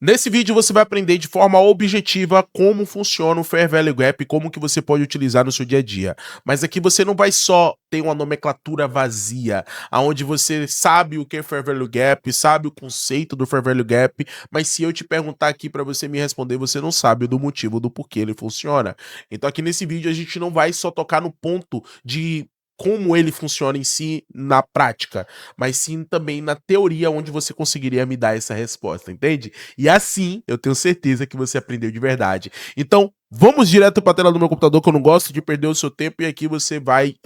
Nesse vídeo você vai aprender de forma objetiva como funciona o Fair Value Gap e como que você pode utilizar no seu dia a dia. Mas aqui você não vai só ter uma nomenclatura vazia, aonde você sabe o que é Fair Value Gap, sabe o conceito do Fair Value Gap, mas se eu te perguntar aqui para você me responder, você não sabe do motivo do porquê ele funciona. Então aqui nesse vídeo a gente não vai só tocar no ponto de como ele funciona em si na prática, mas sim também na teoria onde você conseguiria me dar essa resposta, entende? E assim, eu tenho certeza que você aprendeu de verdade. Então, vamos direto para a tela do meu computador, que eu não gosto de perder o seu tempo, e aqui você vai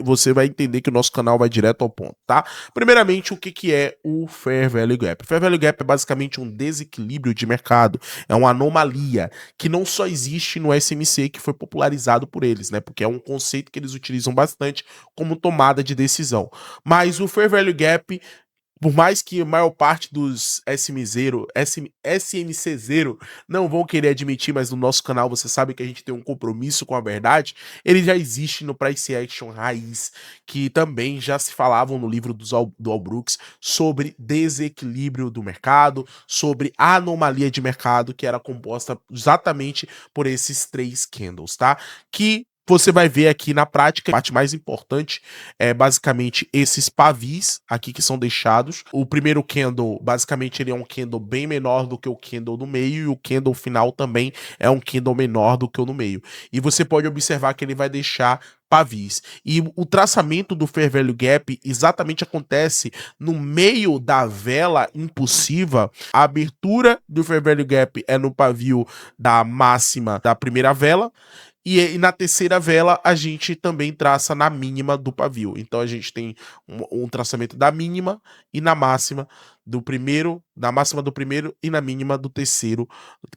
entender que o nosso canal vai direto ao ponto, tá? Primeiramente, o que que é o Fair Value Gap? O Fair Value Gap é basicamente um desequilíbrio de mercado, é uma anomalia que não só existe no SMC, que foi popularizado por eles, né? Porque é um conceito que eles utilizam bastante como tomada de decisão. Mas o Fair Value Gap, por mais que a maior parte dos SMC0 não vão querer admitir, mas no nosso canal você sabe que a gente tem um compromisso com a verdade, ele já existe no Price Action raiz, que também já se falavam no livro do Al Brooks sobre desequilíbrio do mercado, sobre anomalia de mercado, que era composta exatamente por esses três candles, tá? Que você vai ver aqui na prática, a parte mais importante é basicamente esses pavis aqui que são deixados. O primeiro candle, basicamente, ele é um candle bem menor do que o candle no meio, e o candle final também é um candle menor do que o no meio. E você pode observar que ele vai deixar pavis. E o traçamento do Fair Value Gap exatamente acontece no meio da vela impulsiva. A abertura do Fair Value Gap é no pavio da máxima da primeira vela, e na terceira vela a gente também traça na mínima do pavio. Então a gente tem um traçamento da mínima e na máxima do primeiro, na máxima do primeiro e na mínima do terceiro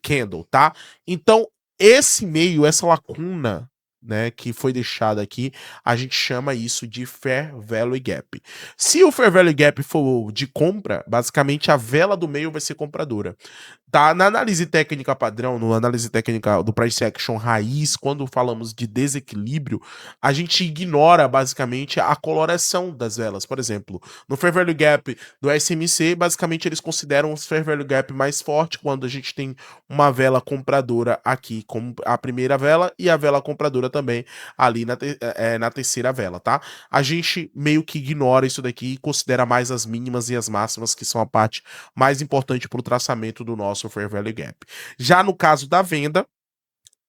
candle, tá? Então esse meio, essa lacuna, né, que foi deixada aqui, a gente chama isso de Fair Value Gap. Se o Fair Value Gap for de compra, basicamente a vela do meio vai ser compradora. Tá, na análise técnica padrão, na análise técnica do price action raiz, quando falamos de desequilíbrio, a gente ignora basicamente a coloração das velas. Por exemplo, no Fair Value Gap do SMC, basicamente eles consideram o Fair Value Gap mais forte quando a gente tem uma vela compradora aqui, como a primeira vela, e a vela compradora também ali na terceira vela, tá? A gente meio que ignora isso daqui e considera mais as mínimas e as máximas, que são a parte mais importante para o traçamento do nosso Fair Value Gap. Já no caso da venda,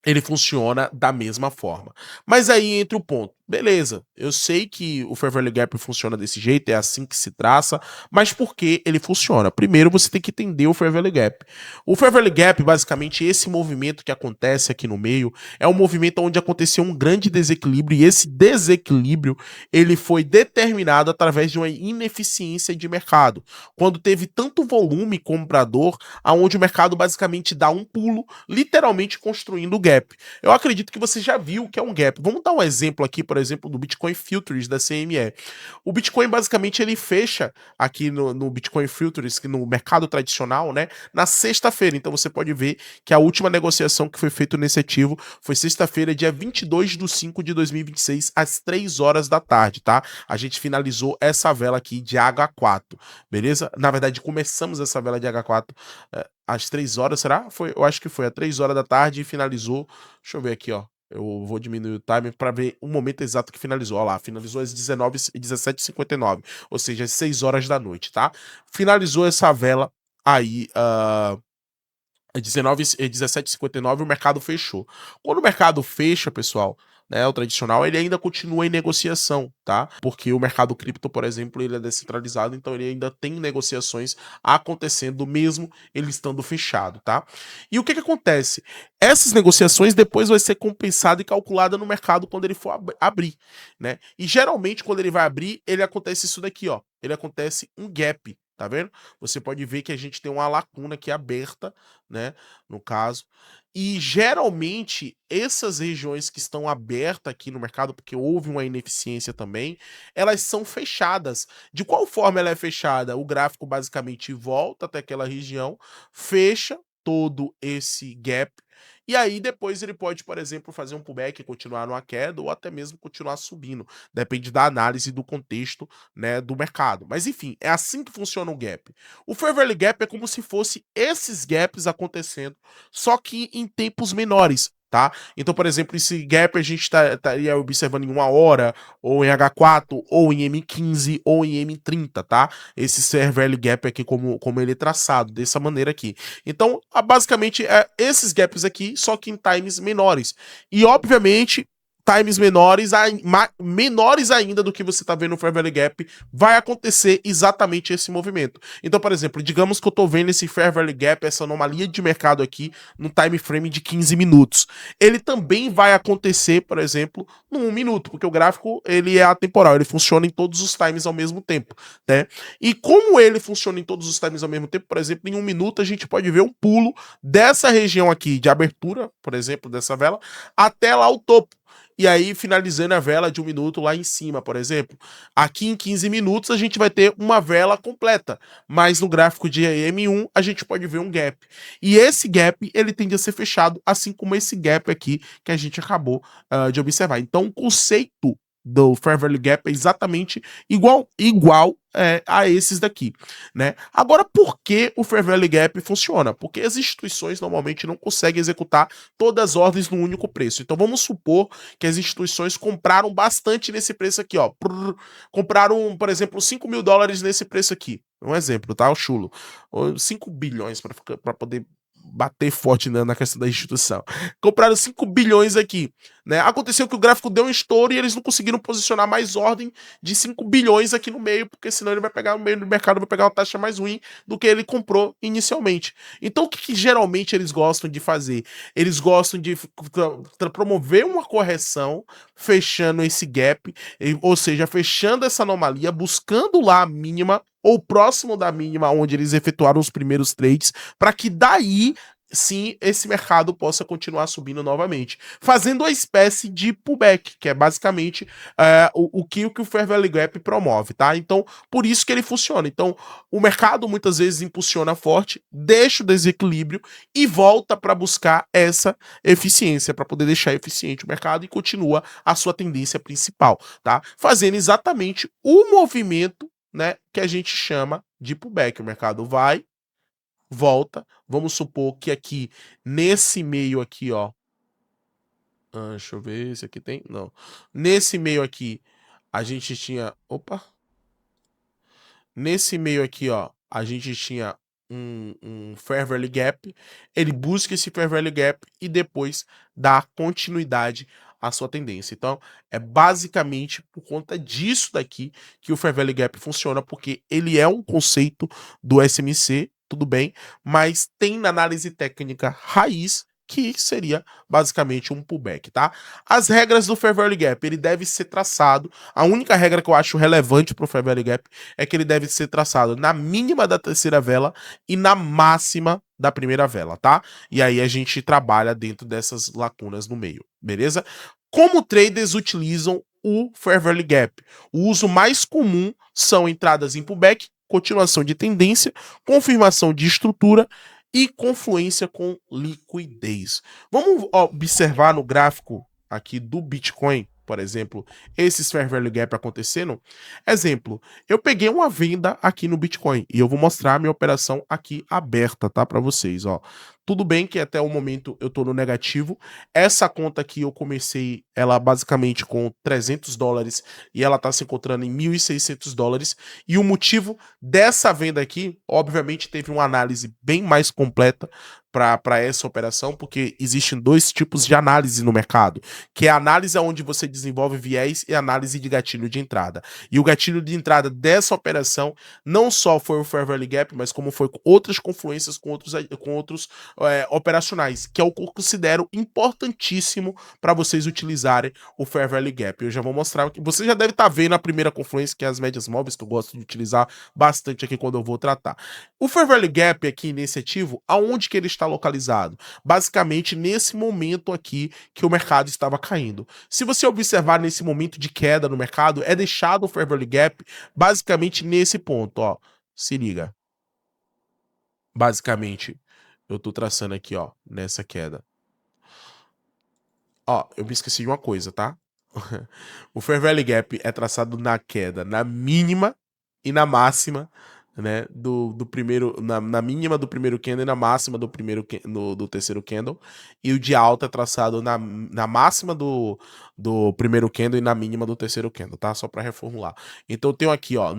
ele funciona da mesma forma. Mas aí entra o ponto. Beleza, eu sei que o Fair Value Gap funciona desse jeito, é assim que se traça, mas por que ele funciona? Primeiro você tem que entender o Fair Value Gap. O Fair Value Gap, basicamente, esse movimento que acontece aqui no meio, é um movimento onde aconteceu um grande desequilíbrio, e esse desequilíbrio ele foi determinado através de uma ineficiência de mercado. Quando teve tanto volume comprador, aonde o mercado basicamente dá um pulo, literalmente construindo o gap. Eu acredito que você já viu o que é um gap. Vamos dar um exemplo aqui, por exemplo, do Bitcoin Futures da CME. O Bitcoin basicamente ele fecha aqui no Bitcoin Futures, no mercado tradicional, né, na sexta-feira. Então você pode ver que a última negociação que foi feita nesse ativo foi sexta-feira, dia 22/5/2026, às 3 horas da tarde, tá? A gente finalizou essa vela aqui de H4, beleza? Na verdade, começamos essa vela de H4 às 3 horas, será? Foi, eu acho que foi às 3 horas da tarde e finalizou. Deixa eu ver aqui, ó. Eu vou diminuir o time para ver o momento exato que finalizou. Olha lá, finalizou às 17h59, ou seja, às 6 horas da noite, tá? Finalizou essa vela aí, às 17h59, o mercado fechou. Quando o mercado fecha, pessoal, né, o tradicional, ele ainda continua em negociação, tá? Porque o mercado cripto, por exemplo, ele é descentralizado, então ele ainda tem negociações acontecendo mesmo ele estando fechado, tá? E o que que acontece? Essas negociações depois vai ser compensada e calculada no mercado quando ele for abrir, né? E geralmente quando ele vai abrir, ele acontece isso daqui, ó. Ele acontece um gap, tá vendo? Você pode ver que a gente tem uma lacuna aqui aberta, né, no caso. E geralmente essas regiões que estão abertas aqui no mercado, porque houve uma ineficiência também, elas são fechadas. De qual forma ela é fechada? O gráfico basicamente volta até aquela região, fecha, todo esse gap, e aí depois ele pode, por exemplo, fazer um pullback e continuar numa queda ou até mesmo continuar subindo, depende da análise do contexto, né, do mercado. Mas enfim, é assim que funciona o gap. O Fair Value Gap é como se fosse esses gaps acontecendo, só que em tempos menores. Tá? Então, por exemplo, esse gap a gente estaria observando em 1 hora, ou em H4, ou em M15, ou em M30, tá? Esse Fair Value Gap aqui, como ele é traçado, dessa maneira aqui. Então, basicamente, é esses gaps aqui, só que em times menores. E, obviamente, times menores ainda do que você está vendo no Fair Value Gap, vai acontecer exatamente esse movimento. Então, por exemplo, digamos que eu estou vendo esse Fair Value Gap, essa anomalia de mercado aqui, no time frame de 15 minutos. Ele também vai acontecer, por exemplo, no 1 minuto, porque o gráfico ele é atemporal, ele funciona em todos os times ao mesmo tempo, né? E como ele funciona em todos os times ao mesmo tempo, por exemplo, em 1 minuto a gente pode ver um pulo dessa região aqui de abertura, por exemplo, dessa vela, até lá o topo. E aí, finalizando a vela de 1 minuto lá em cima, por exemplo. Aqui em 15 minutos a gente vai ter uma vela completa, mas no gráfico de M1 a gente pode ver um gap. E esse gap, ele tende a ser fechado, assim como esse gap aqui que a gente acabou de observar. Então, o conceito do Fair Value Gap é exatamente igual a esses daqui, né? Agora, por que o Fair Value Gap funciona? Porque as instituições normalmente não conseguem executar todas as ordens no único preço. Então, vamos supor que as instituições compraram bastante nesse preço aqui, ó. Compraram, por exemplo, $5.000 nesse preço aqui. Um exemplo, tá? O chulo. 5 bilhões para poder bater forte na questão da instituição. Compraram 5 bilhões aqui, né? Aconteceu que o gráfico deu um estouro e eles não conseguiram posicionar mais ordem de 5 bilhões aqui no meio, porque senão ele vai pegar no meio do mercado, vai pegar uma taxa mais ruim do que ele comprou inicialmente. Então o que geralmente eles gostam de fazer? Eles gostam de promover uma correção, fechando esse gap, ou seja, fechando essa anomalia, buscando lá a mínima ou próximo da mínima onde eles efetuaram os primeiros trades, para que daí sim esse mercado possa continuar subindo novamente, fazendo uma espécie de pullback, que é basicamente o que o Fair Value Gap promove, tá? Então, por isso que ele funciona. Então, o mercado muitas vezes impulsiona forte, deixa o desequilíbrio e volta para buscar essa eficiência, para poder deixar eficiente o mercado e continua a sua tendência principal, tá? Fazendo exatamente o movimento, né, que a gente chama de pullback. O mercado vai, volta. Vamos supor que aqui, nesse meio aqui, ó. Deixa eu ver se aqui tem. Não. Nesse meio aqui, a gente tinha. Opa! Nesse meio aqui, ó, a gente tinha um Fair Value Gap. Ele busca esse Fair Value Gap e depois dá continuidade à sua tendência. Então, é basicamente por conta disso daqui que o Fair Value Gap funciona, porque ele é um conceito do SMC, tudo bem, mas tem na análise técnica raiz que seria basicamente um pullback, tá? As regras do Fair Value Gap, ele deve ser traçado. A única regra que eu acho relevante para o Fair Value Gap é que ele deve ser traçado na mínima da terceira vela e na máxima da primeira vela, tá? E aí a gente trabalha dentro dessas lacunas no meio, beleza? Como traders utilizam o Fair Value Gap? O uso mais comum são entradas em pullback, continuação de tendência, confirmação de estrutura e confluência com liquidez. Vamos observar no gráfico aqui do Bitcoin, por exemplo, esses Fair Value Gap acontecendo. Exemplo, eu peguei uma venda aqui no Bitcoin e eu vou mostrar a minha operação aqui aberta, tá, para vocês, ó. Tudo bem que até o momento eu tô no negativo. Essa conta aqui eu comecei ela basicamente com $300 e ela tá se encontrando em $1.600. E o motivo dessa venda aqui, obviamente, teve uma análise bem mais completa para essa operação, porque existem dois tipos de análise no mercado, que é a análise onde você desenvolve viés e análise de gatilho de entrada. E o gatilho de entrada dessa operação não só foi o Fair Value Gap, mas como foi outras confluências com outros operacionais, que é o que eu considero importantíssimo para vocês utilizarem o Fair Value Gap. Eu já vou mostrar que você já deve estar vendo a primeira confluência, que é as médias móveis, que eu gosto de utilizar bastante aqui quando eu vou tratar. O Fair Value Gap aqui nesse ativo, aonde que ele está localizado? Basicamente nesse momento aqui que o mercado estava caindo. Se você observar nesse momento de queda no mercado, é deixado o Fair Value Gap basicamente nesse ponto, ó. Se liga. Basicamente eu tô traçando aqui, ó, nessa queda. Ó, eu me esqueci de uma coisa, tá? O Fair Valley Gap é traçado na queda, na mínima e na máxima, né? Do primeiro, na mínima do primeiro candle e na máxima do do terceiro candle. E o de alta é traçado na máxima do primeiro candle e na mínima do terceiro candle, tá? Só para reformular. Então eu tenho aqui, ó,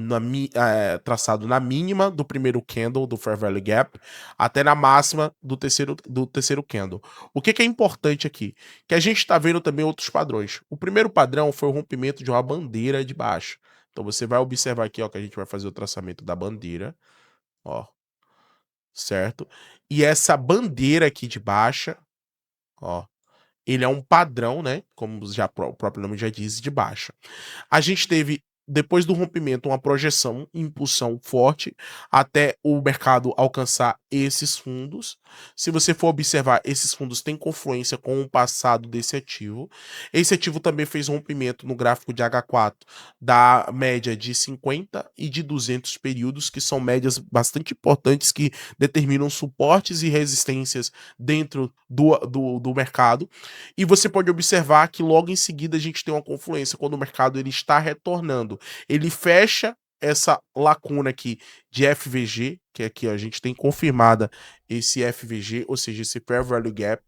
traçado na mínima do primeiro candle do Fair Valley Gap até na máxima do terceiro candle. O que que é importante aqui? Que a gente está vendo também outros padrões. O primeiro padrão foi o rompimento de uma bandeira de baixo. Então você vai observar aqui, ó, que a gente vai fazer o traçamento da bandeira, ó, certo? E essa bandeira aqui de baixa, ó, ele é um padrão, né? Como já o próprio nome já diz, de baixa. A gente teve, depois do rompimento, uma projeção, impulsão forte até o mercado alcançar esses fundos. Se você for observar, esses fundos têm confluência com o passado desse ativo. Esse ativo também fez rompimento no gráfico de H4 da média de 50 e de 200 períodos, que são médias bastante importantes que determinam suportes e resistências dentro do mercado. E você pode observar que logo em seguida a gente tem uma confluência quando o mercado ele está retornando. Ele fecha essa lacuna aqui de FVG, que aqui a gente tem confirmada esse FVG, ou seja, esse Fair Value Gap,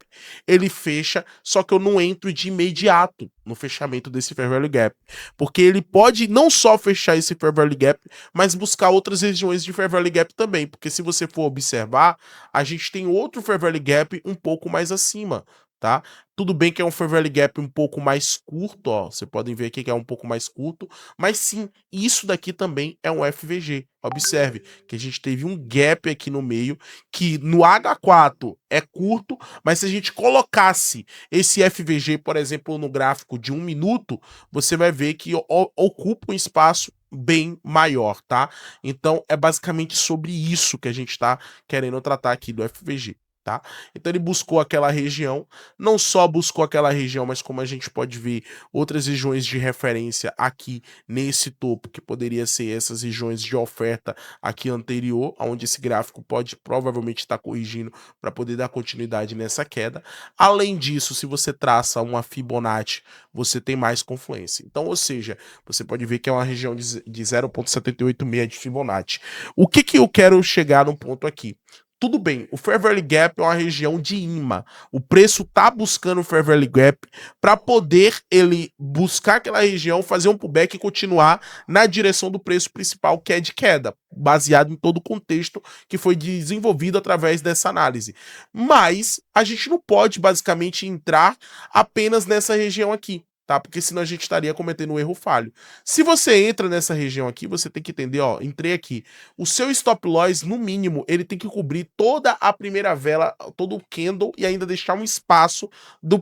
ele fecha, só que eu não entro de imediato no fechamento desse Fair Value Gap, porque ele pode não só fechar esse Fair Value Gap, mas buscar outras regiões de Fair Value Gap também, porque se você for observar, a gente tem outro Fair Value Gap um pouco mais acima, tá? Tudo bem que é um Fair Value Gap um pouco mais curto, ó. Vocês podem ver aqui que é um pouco mais curto, mas sim, isso daqui também é um FVG. Observe que a gente teve um gap aqui no meio, que no H4 é curto, mas se a gente colocasse esse FVG, por exemplo, no gráfico de 1 minuto, você vai ver que ocupa um espaço bem maior, tá? Então é basicamente sobre isso que a gente está querendo tratar aqui do FVG. Tá? Então ele buscou aquela região, não só buscou aquela região, mas como a gente pode ver, outras regiões de referência aqui nesse topo, que poderia ser essas regiões de oferta aqui anterior, onde esse gráfico pode provavelmente estar corrigindo para poder dar continuidade nessa queda. Além disso, se você traça uma Fibonacci, você tem mais confluência. Então, ou seja, você pode ver que é uma região de 0,786 de Fibonacci. O que que eu quero chegar no ponto aqui? Tudo bem, o Fair Value Gap é uma região de imã. O preço tá buscando o Fair Value Gap para poder ele buscar aquela região, fazer um pullback e continuar na direção do preço principal, que é de queda, baseado em todo o contexto que foi desenvolvido através dessa análise. Mas a gente não pode basicamente entrar apenas nessa região aqui, tá? Porque senão a gente estaria cometendo um erro falho. Se você entra nessa região aqui, você tem que entender, ó, entrei aqui. O seu stop loss, no mínimo, ele tem que cobrir toda a primeira vela, todo o candle e ainda deixar um espaço do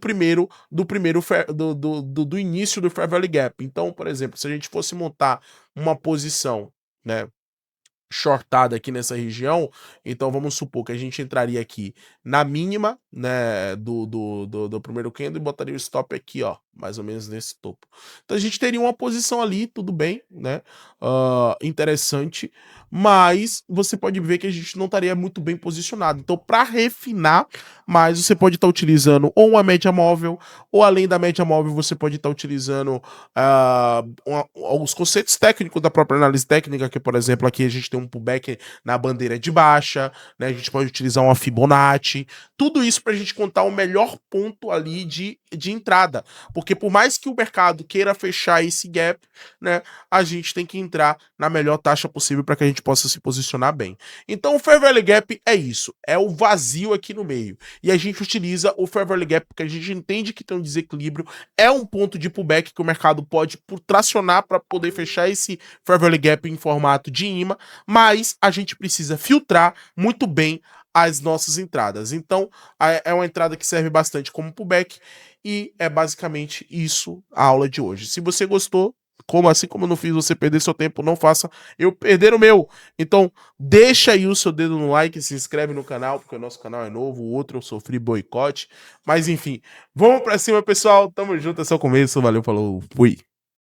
início do Fair Value Gap. Então, por exemplo, se a gente fosse montar uma posição, né, shortada aqui nessa região, então vamos supor que a gente entraria aqui na mínima, né, do primeiro candle e botaria o stop aqui, ó, mais ou menos nesse topo. Então a gente teria uma posição ali, tudo bem, né, interessante, mas você pode ver que a gente não estaria muito bem posicionado. Então, para refinar mais, você pode estar utilizando ou uma média móvel, ou além da média móvel, você pode estar utilizando os conceitos técnicos da própria análise técnica, que, por exemplo, aqui a gente tem um pullback na bandeira de baixa, né? A gente pode utilizar uma Fibonacci, tudo isso para a gente contar o melhor ponto ali de entrada, porque por mais que o mercado queira fechar esse gap, né, a gente tem que entrar na melhor taxa possível para que a gente possa se posicionar bem. Então o Fair Value Gap é isso, é o vazio aqui no meio, e a gente utiliza o Fair Value Gap porque a gente entende que tem um desequilíbrio, é um ponto de pullback que o mercado pode tracionar para poder fechar esse Fair Value Gap em formato de imã, mas a gente precisa filtrar muito bem as nossas entradas. Então, é uma entrada que serve bastante como pullback e é basicamente isso a aula de hoje. Se você gostou, assim como eu não fiz você perder seu tempo, não faça eu perder o meu. Então, deixa aí o seu dedo no like, se inscreve no canal, porque o nosso canal é novo, o outro eu sofri boicote. Mas enfim, vamos pra cima, pessoal. Tamo junto, é só o começo. Valeu, falou, fui.